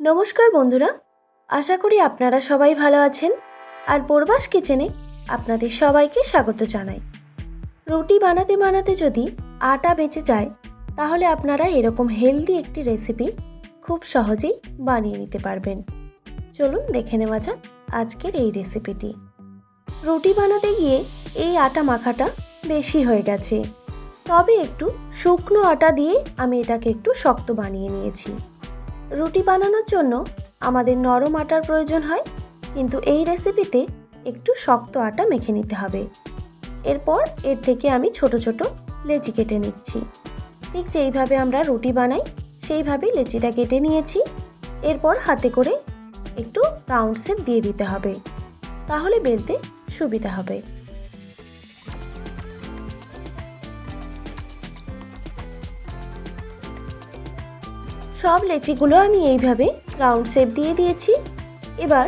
নমস্কার বন্ধুরা, আশা করি আপনারা সবাই ভালো আছেন। আর প্রবাস কিচেনে আপনাদের সবাইকে স্বাগত জানাই। রুটি বানাতে বানাতে যদি আটা বেঁচে যায়, তাহলে আপনারা এরকম হেলদি একটি রেসিপি খুব সহজেই বানিয়ে নিতে পারবেন। চলুন দেখে নেওয়া যাক আজকের এই রেসিপিটি। রুটি বানাতে গিয়ে এই আটা মাখাটা বেশি হয়ে গেছে, তবে একটু শুকনো আটা দিয়ে আমি এটাকে একটু শক্ত বানিয়ে নিয়েছি। রুটি বানানোর জন্য আমাদের নরম আটার প্রয়োজন হয়, কিন্তু এই রেসিপিতে একটু শক্ত আটা মেখে নিতে হবে। এরপর এর থেকে আমি ছোট ছোট লেচি কেটে নিচ্ছি। ঠিক যেইভাবে আমরা রুটি বানাই সেইভাবেই লেচিটা কেটে নিয়েছি। এরপর হাতে করে একটু রাউন্ড শেপ দিয়ে দিতে হবে, তাহলে বেলতে সুবিধা হবে। সব লেচিগুলো আমি এইভাবে রাউন্ড শেপ দিয়ে দিয়েছি। এবার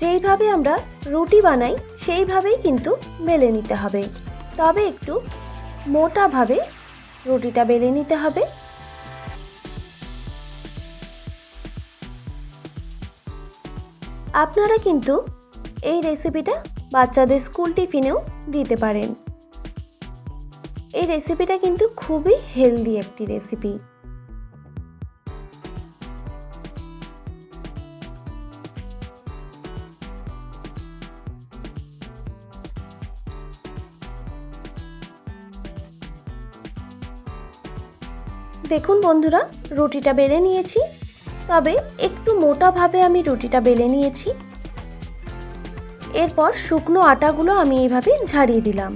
যেইভাবে আমরা রুটি বানাই সেইভাবেই কিন্তু বেলে নিতে হবে, তবে একটু মোটাভাবে রুটিটা বেলে নিতে হবে। আপনারা কিন্তু এই রেসিপিটা বাচ্চাদের স্কুল টিফিনেও দিতে পারেন। এই রেসিপিটা কিন্তু খুবই হেলদি একটি রেসিপি। দেখুন বন্ধুরা, রুটিটা বেলে নিয়েছি, তবে একটু মোটাভাবে আমি রুটিটা বেলে নিয়েছি। এরপর শুকনো আটাগুলো আমি এইভাবে ঝাড়িয়ে দিলাম।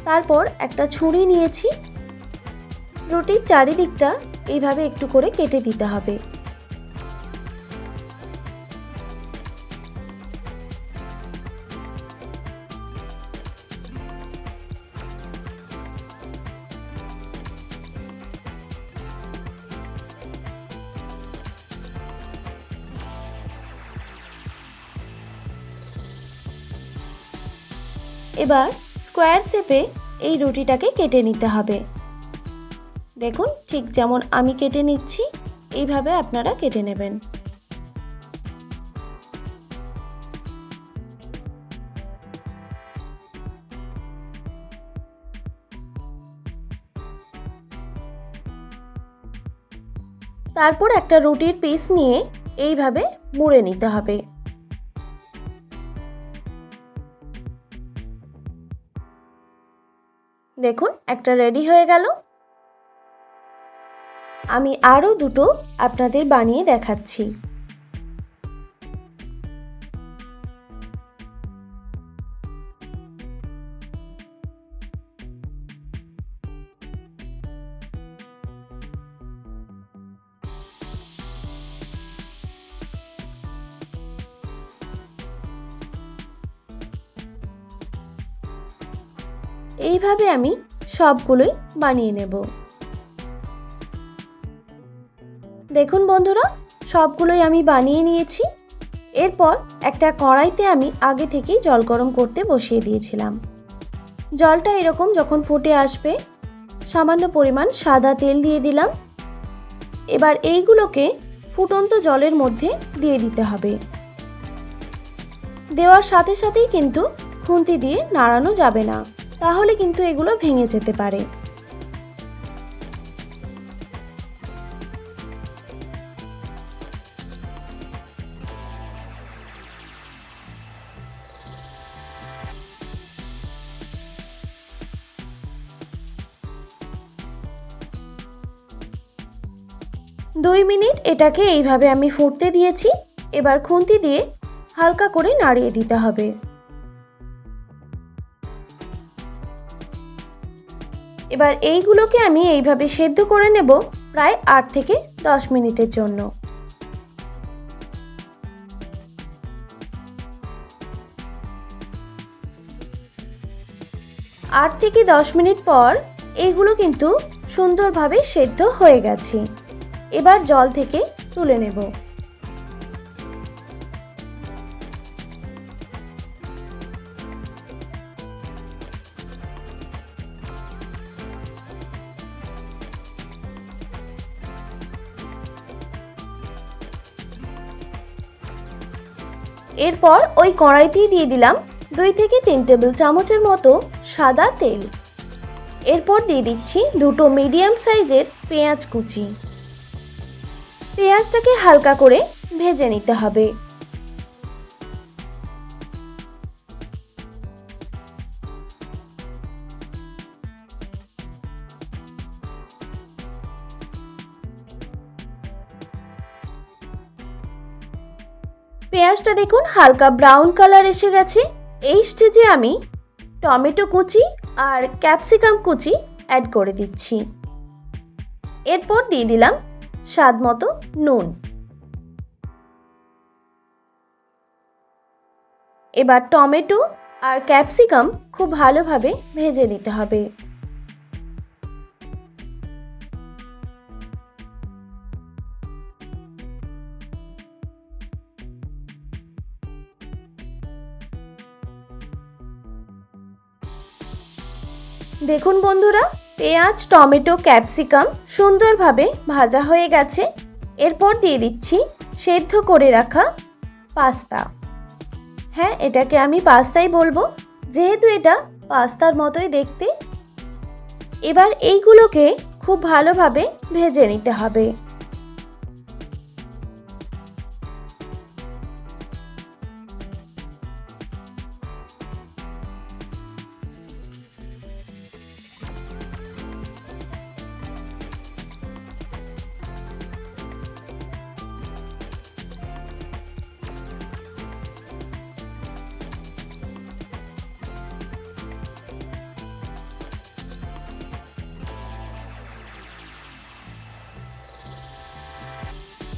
তারপর একটা ছুরি নিয়েছি, রুটির চারিদিকটা এইভাবে একটু করে কেটে দিতে হবে। এবার স্কোয়ার শেপে এই রুটিটাকে কেটে নিতে হবে। দেখুন, ঠিক যেমন আমি কেটে নিচ্ছি এইভাবে আপনারা কেটে নেবেন। তারপর একটা রুটির পিস নিয়ে এইভাবে মুড়ে নিতে হবে। দেখুন, একটা রেডি হয়ে গেল। আমি আরও দুটো আপনাদের বানিয়ে দেখাচ্ছি। এইভাবে আমি সবগুলোই বানিয়ে নেব। দেখুন বন্ধুরা, সবগুলোই আমি বানিয়ে নিয়েছি। এরপর একটা কড়াইতে আমি আগে থেকেই জল গরম করতে বসিয়ে দিয়েছিলাম। জলটা এরকম যখন ফুটে আসবে, সামান্য পরিমাণ সাদা তেল দিয়ে দিলাম। এবার এইগুলোকে ফুটন্ত জলের মধ্যে দিয়ে দিতে হবে। দেওয়ার সাথে সাথেই কিন্তু খুন্তি দিয়ে নাড়ানো যাবে না, তাহলে কিন্তু এগুলো ভেঙে যেতে পারে। দুই মিনিট এটাকে এইভাবে আমি ফুটতে দিয়েছি। এবার খুন্তি দিয়ে হালকা করে নাড়িয়ে দিতে হবে। এবার এইগুলোকে আমি এইভাবে সেদ্ধ করে নেব প্রায় 8 থেকে 10 মিনিটের জন্য। 8 থেকে 10 মিনিট পর এইগুলো কিন্তু সুন্দরভাবে সেদ্ধ হয়ে গেছে। এবার জল থেকে তুলে নেব। এরপর ওই কড়াইতেই দিয়ে দিলাম 2 থেকে 3 টেবিল চামচের মতো সাদা তেল। এরপর দিয়ে দিচ্ছি 2টো মিডিয়াম সাইজের পেঁয়াজ কুচি। পেঁয়াজটাকে হালকা করে ভেজে নিতে হবে। পেঁয়াজটা দেখুন হালকা ব্রাউন কালার এসে গেছে। এই স্টেজে আমি টমেটো কুচি আর ক্যাপসিকাম কুচি অ্যাড করে দিচ্ছি। এরপর দিয়ে দিলাম স্বাদ মতো নুন। এবার টমেটো আর ক্যাপসিকাম খুব ভালোভাবে ভেজে নিতে হবে। দেখুন বন্ধুরা, পেঁয়াজ, টমেটো, ক্যাপসিকাম সুন্দরভাবে ভাজা হয়ে গেছে। এরপর দিয়ে দিচ্ছি সেদ্ধ করে রাখা পাস্তা। হ্যাঁ, এটাকে আমি পাস্তাই বলবো, যেহেতু এটা পাস্তার মতোই দেখতে। এবার এইগুলোকে খুব ভালোভাবে ভেজে নিতে হবে।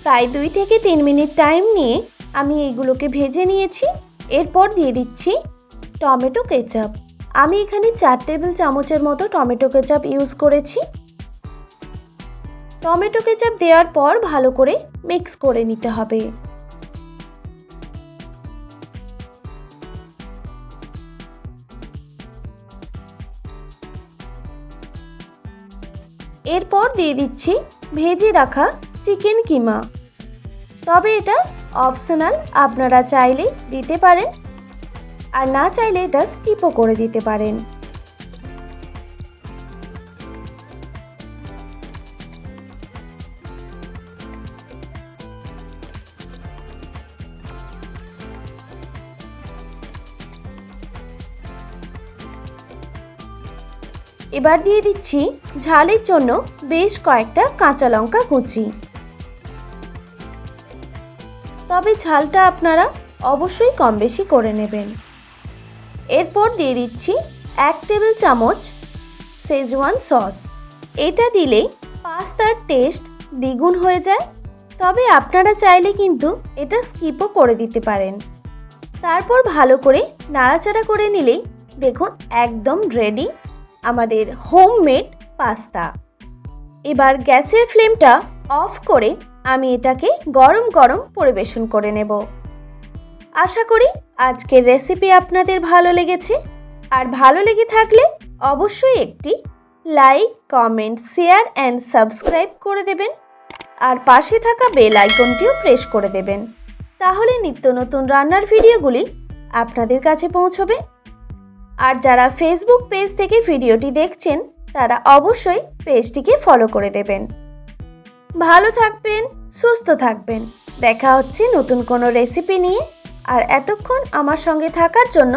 প্রায় 2 থেকে 3 মিনিট টাইম নিয়ে আমি এইগুলোকে ভেজে নিয়েছি। এরপর দিয়ে দিচ্ছি টমেটো কেচাপ। আমি এখানে 4 টেবিল চামচের মতো টমেটো কেচাপ ইউজ করেছি। টমেটো কেচাপ দেওয়ার পর ভালো করে মিক্স করে নিতে হবে। এরপর দিয়ে দিচ্ছি ভেজে রাখা চিকেন কিমা। তবে এটা অপশনাল, আপনারা চাইলে দিতে পারেন, আর না চাইলে এটা স্কিপও করে দিতে পারেন। এবার দিয়ে দিচ্ছি ঝালের জন্য বেশ কয়েকটা কাঁচা লঙ্কা কুচি। তবে ঝালটা আপনারা অবশ্যই কম বেশি করে নেবেন। এরপর দিয়ে দিচ্ছি 1 টেবিল চামচ শেজওয়ান সস। এটা দিলে পাস্তার টেস্ট দ্বিগুণ হয়ে যায়। তবে আপনারা চাইলে কিন্তু এটা স্কিপও করে দিতে পারেন। তারপর ভালো করে নাড়াচাড়া করে নিলেই দেখুন একদম রেডি আমাদের হোমমেড পাস্তা। এবার গ্যাসের ফ্লেমটা অফ করে আমি এটাকে গরম গরম পরিবেশন করে নেব। আশা করি আজকের রেসিপি আপনাদের ভালো লেগেছে। আর ভালো লেগে থাকলে অবশ্যই একটি like, comment, share and subscribe করে দেবেন। আর পাশে থাকা বেল আইকনটিও প্রেস করে দেবেন। তাহলে নিত্য নতুন রান্নার ভিডিওগুলি আপনাদের কাছে পৌঁছবে। আর যারা ফেসবুক পেজ থেকে ভিডিওটি দেখছেন তারা অবশ্যই পেজটিকে ফলো করে দেবেন। ভালো থাকবেন, সুস্থ থাকবেন। দেখা হচ্ছে নতুন কোনো রেসিপি নিয়ে। আর এতক্ষণ আমার সঙ্গে থাকার জন্য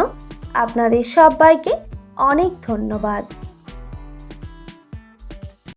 আপনাদের সবাইকে অনেক ধন্যবাদ।